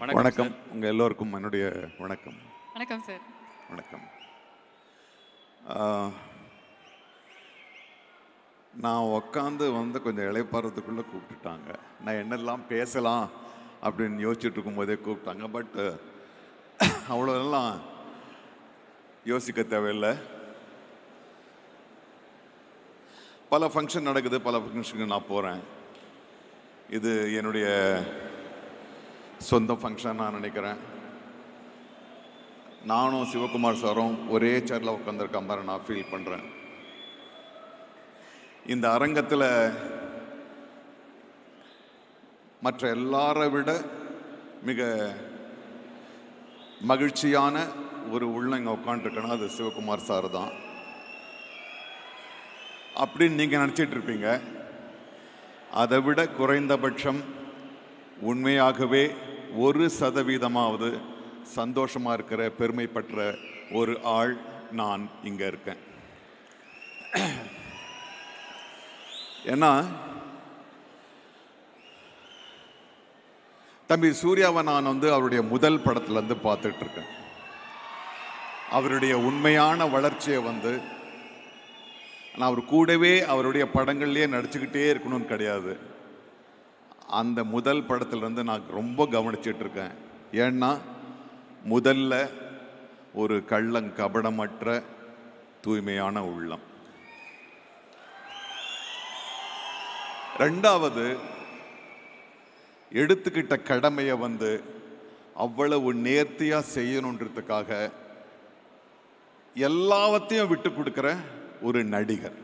வணக்கம். உங்கள் எல்லோருக்கும் என்னுடைய வணக்கம். வணக்கம் சார். வணக்கம். நான் உக்காந்து கொஞ்சம் இளைப்பாறதுக்குள்ளே கூப்பிட்டுட்டாங்க. நான் என்னெல்லாம் பேசலாம் அப்படின்னு யோசிச்சுட்டு இருக்கும்போதே கூப்பிட்டாங்க. பட் அவ்வளோலாம் யோசிக்க தேவையில்லை. பல ஃபங்க்ஷன் நடக்குது, பல ஃபங்க்ஷனுக்கு நான் போகிறேன். இது என்னுடைய சொந்த ஃபங்க்ஷன் நான் நினைக்கிறேன். நானும் சிவகுமார் சாரும் ஒரே சேரில் உட்காந்துருக்க மாதிரி நான் ஃபீல் பண்ணுறேன். இந்த அரங்கத்தில் மற்ற எல்லாரை விட மிக மகிழ்ச்சியான ஒரு உள்ள இங்கே உட்காந்துருக்கணும், அது சிவகுமார் சார் தான் அப்படின்னு நீங்கள் நினச்சிட்டு இருப்பீங்க. அதை விட குறைந்தபட்சம் உண்மையாகவே 1% சந்தோஷமாக இருக்கிற பெருமை பெற்ற ஒரு ஆள் நான் இங்கே இருக்கேன். ஏன்னா தம்பி சூர்யாவை நான் அவருடைய முதல் படத்துலேருந்து பார்த்துட்டு இருக்கேன். அவருடைய உண்மையான வளர்ச்சியை நான் அவர் கூடவே அவருடைய படங்கள்லேயே நடிச்சுக்கிட்டே இருக்கணும்னு கிடையாது. அந்த முதல் படத்துலேருந்து நான் ரொம்ப கவனிச்சிட்டு இருக்கேன். ஏன்னா முதல்ல ஒரு கபடமற்ற தூய்மையான உள்ளம், ரெண்டாவது எடுத்துக்கிட்ட கடமையை அவ்வளவு நேர்த்தியா செய்யணுன்றதுக்காக எல்லாவற்றையும் விட்டு கொடுக்கிற ஒரு நடிகர்.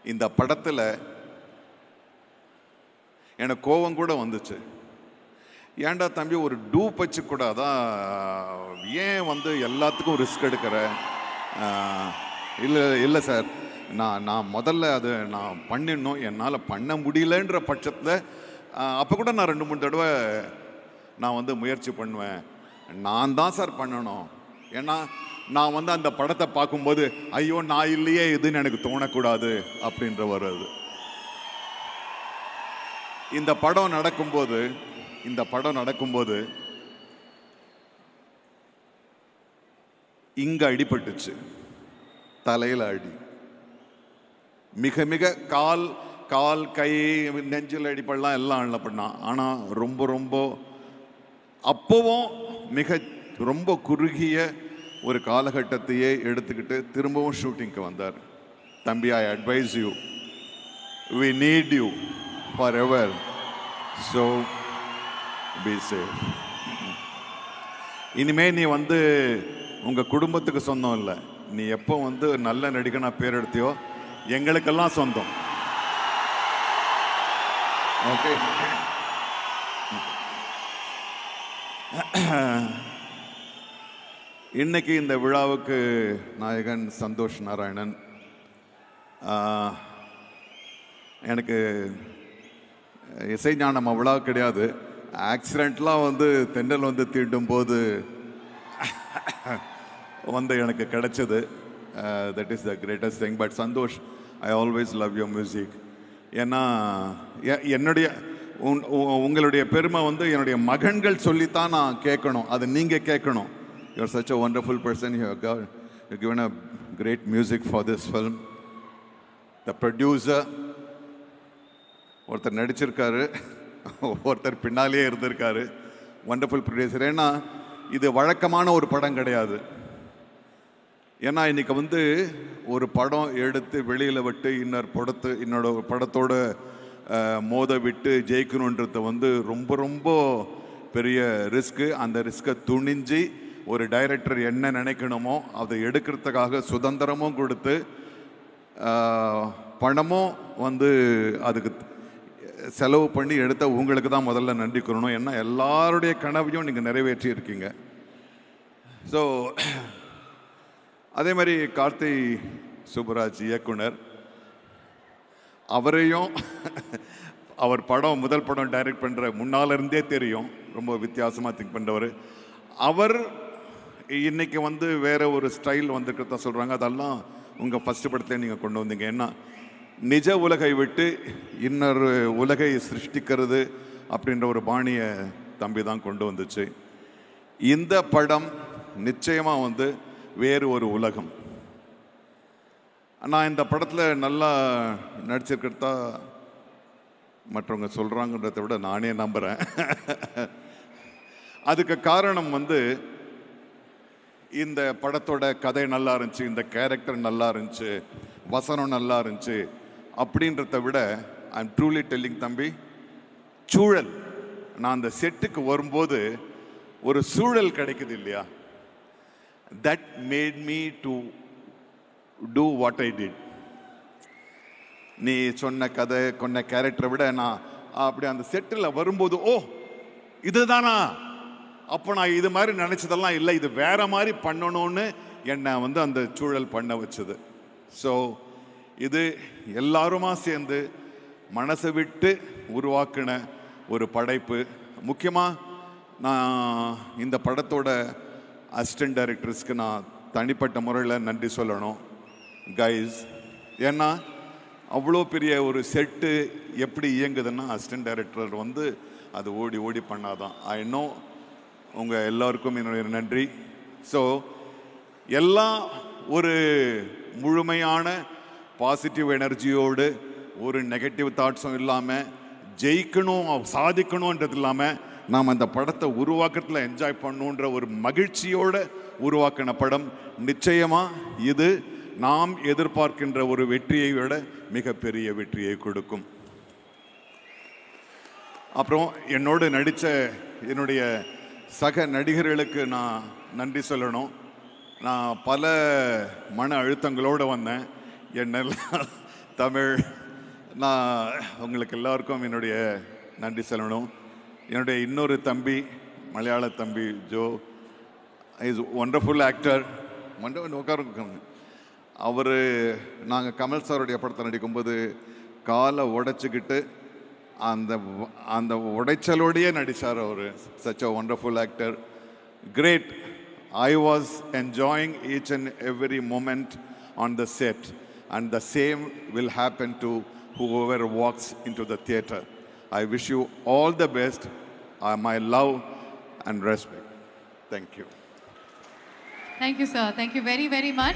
இந்த படத்தில் எனக்கு கோபம் கூட வந்துச்சு. ஏன்டா தம்பி ஒரு டூப் வச்சு கூட அதான் ஏன் எல்லாத்துக்கும் ரிஸ்க் எடுக்கிற? இல்லை சார், நான் முதல்ல அது நான் பண்ணிடணும், என்னால் பண்ண முடியலன்ற பட்சத்தில் அப்போ கூட நான் 2-3 தடவை நான் முயற்சி பண்ணுவேன். நான் தான் சார் பண்ணணும். ஏன்னா நான் அந்த படத்தை பார்க்கும்போது ஐயோ நான் இல்லையே இதுன்னு எனக்கு தோணக்கூடாது அப்படின்ற வருது. இந்த படம் நடக்கும்போது இங்க அடிபட்டுச்சு, தலையில அடி, மிக மிக கால் கை நெஞ்சில் அடிப்படலாம் எல்லாம் இல்லை பண்ணா. ஆனா ரொம்ப அப்பவும் ரொம்ப குறுகிய ஒரு காலகட்டத்தையே எடுத்துக்கிட்டு திரும்பவும் ஷூட்டிங்க்கு வந்தார். தம்பி, ஐ advice you, we need you forever, so be safe. இனிமே நீ உங்க குடும்பத்துக்கு சொந்தம் இல்லை, நீ எப்போ நல்ல நடிகனா பேர் எடுத்தியோ எங்களுக்கெல்லாம் சொந்தம். ஓகே. இன்னைக்கு இந்த விழாவுக்கு நாயகன் சந்தோஷ் நாராயணன். எனக்கு இசை ஞானம் அவ்வளோ கிடையாது. ஆக்சிடென்ட்லாம் தென்றல் தீண்டும் போது எனக்கு கிடைச்சது. That is the greatest thing. But Santhosh, I always love your music. ஏன்னா உங்களுடைய பெருமை என்னுடைய மகன்கள் சொல்லித்தான் நான் கேட்கணும், அது நீங்கள் கேட்கணும். You are such a wonderful person. You have given a great music for this film. The producer, ஒருத்தர் நடிச்சிருக்காரு, ஒருத்தர் பின்னாலே இருந்திருக்காரு. Wonderful producer. ஏன்னா இது வழக்கமான ஒரு படம் கிடையாது. ஏன்னா இன்னைக்கு ஒரு படம் எடுத்து வெளியில் விட்டு இன்னொரு படத்தோட மோத விட்டு ஜெயிக்கணுன்றது ரொம்ப பெரிய ரிஸ்க்கு. அந்த ரிஸ்கை துணிஞ்சு ஒரு டைரக்டர் என்ன நினைக்கணுமோ அதை எடுக்கிறதுக்காக சுதந்திரமும் கொடுத்து பணமும் அதுக்கு செலவு பண்ணி எடுத்த உங்களுக்கு தான் முதல்ல நன்றி கூறணும். ஏன்னா எல்லாருடைய கனவையும் நீங்கள் நிறைவேற்றி இருக்கீங்க. ஸோ அதே மாதிரி கார்த்தி சுப்புராஜ் இயக்குனர், அவரையும் அவர் முதல் படம் டைரக்ட் பண்ணுற முன்னால இருந்தே தெரியும், ரொம்ப வித்தியாசமாக திங்க் பண்ணுறவர். அவர் இன்னைக்கு வேற ஒரு ஸ்டைல் வந்துருக்கிறதா சொல்கிறாங்க. அதெல்லாம் உங்கள் ஃபஸ்ட்டு படத்தில் நீங்கள் கொண்டு வந்தீங்க. ஏன்னா நிஜ உலகை விட்டு இன்னொரு உலகை சிருஷ்டிக்கிறது அப்படின்ற ஒரு பாணியை தம்பி தான் கொண்டு வந்துச்சு. இந்த படம் நிச்சயமாக வந்து வேறு ஒரு உலகம். நான் இந்த படத்தில் நல்லா நடிச்சிருக்கிறதா மற்றவங்க சொல்கிறாங்கன்றதை விட நானே நம்புகிறேன். அதுக்கு காரணம் வந்து இந்த படத்தோட கதை நல்லா இருந்துச்சு, இந்த கேரக்டர் நல்லா இருந்துச்சு, வசனம் நல்லா இருந்துச்சு அப்படின்றத விட ஐ எம் ட்ரூலி டெல்லிங் தம்பி, சூழல். நான் அந்த செட்டுக்கு வரும்போது ஒரு சூழல் கிடைக்குது இல்லையா, that made me to do what I did. நீ சொன்ன கதை கொன்ன கேரக்டரை விட நான் அப்படி அந்த செட்டில் வரும்போது ஓ இதுதானா, அப்போ நான் இது மாதிரி நினச்சதெல்லாம் இல்லை, இது வேற மாதிரி பண்ணணும்னு என்னை வந்து அந்த சூழல் பண்ண வச்சது. ஸோ இது எல்லாருமா சேர்ந்து மனசை விட்டு உருவாக்கின ஒரு படைப்பு. முக்கியமாக நான் இந்த படத்தோட அசிஸ்டன்ட் டைரக்டர்ஸ்க்கு நான் தனிப்பட்ட முறையில் நன்றி சொல்லணும் கைஸ். ஏன்னா அவ்வளோ பெரிய ஒரு செட்டு எப்படி இயங்குதுன்னா அசிஸ்டன்ட் டைரக்டர் வந்து அது ஓடி ஓடி பண்ணாதான். இன்னும் உங்கள் எல்லாருக்கும் என்னுடைய நன்றி. ஸோ எல்லாம் ஒரு முழுமையான பாசிட்டிவ் எனர்ஜியோடு, ஒரு நெகட்டிவ் தாட்ஸும் இல்லாமல், ஜெயிக்கணும் சாதிக்கணுன்றது இல்லாமல் நாம் அந்த படத்தை உருவாக்கத்தில் என்ஜாய் பண்ணணுன்ற ஒரு மகிழ்ச்சியோடு உருவாக்கின படம். நிச்சயமாக இது நாம் எதிர்பார்க்கின்ற ஒரு வெற்றியை விட மிகப்பெரிய வெற்றியை கொடுக்கும். அப்புறம் என்னோடு நடித்த என்னுடைய சக நடிகர்களுக்கு நான் நன்றி சொல்லணும். நான் பல மன அழுத்தங்களோடு வந்தேன். என்னெல்லாம் தமிழ், நான் உங்களுக்கு எல்லாருக்கும் என்னுடைய நன்றி சொல்லணும். என்னுடைய இன்னொரு தம்பி, மலையாள தம்பி ஜோ, இஸ் ஒண்டர்ஃபுல் ஆக்டர். உட்காருங்க. அவர் நாங்கள் கமல் சாருடைய படத்தை நடிக்கும்போது காலை உடைச்சிக்கிட்டு அந்த அந்த உடைச்சலோடையே நடித்தார் அவர். Such a wonderful actor, great. I was enjoying each and every moment on the set, and the same will happen to whoever walks into the theater. I wish you all the best, my love and respect. Thank you. Thank you, sir. Thank you very, very much.